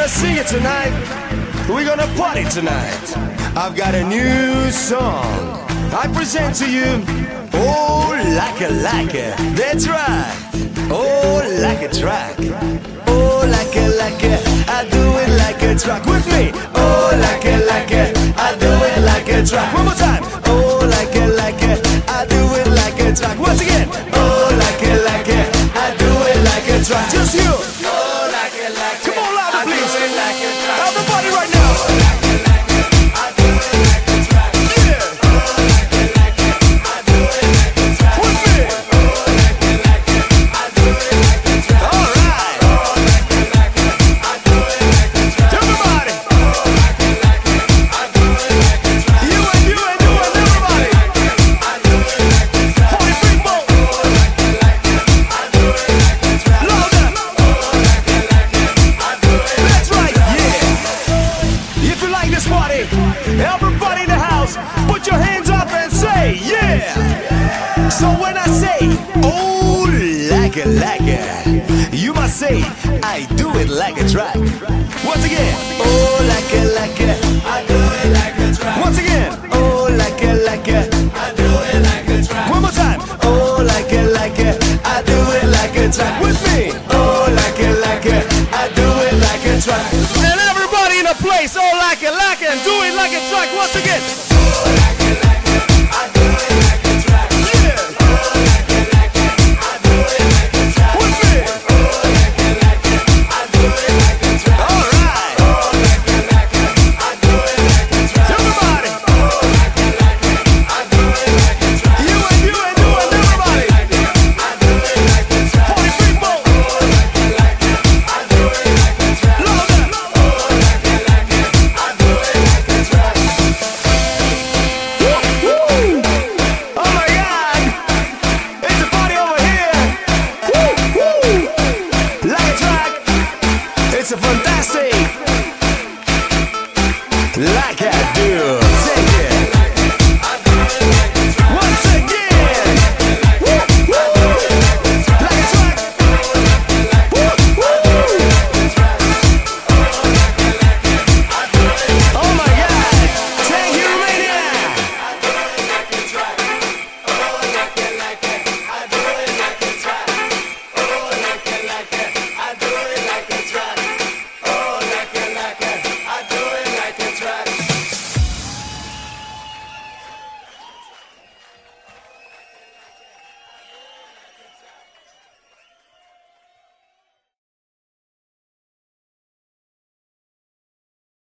gonna sing it tonight. We're gonna party tonight. I've got a new song I present to you. Oh, like a, that's right. Oh, like a track. Oh, like a, I do it like a track with me. Oh, like a, I do it like a track. One more time. Oh, like a, I do it like a track. Once again. Oh, like a, I do it like a track. Just you. Oh, like it, Come on, louder, please. I do it like a track. Everybody right now. I do it like a track. Yeah. I do it like a track. With me. I do it like a track. All right. I do it like a track. Everybody. I do it like a track. You and everybody. I do it like a track. Party people. I do it like a track. Louder. I do it. That's right. Yeah. If you like this party, everybody in the house, put your hands up and say yeah. So when I say oh like a, you must say I do it like a track. Once again. Oh like a, I do it like a track. once again. Oh like a, I do it like a track. one more time. Oh like a, I do it like a track with me. Oh like a, I do it like a track. And everybody in the place, oh like a, and do it like a track once again.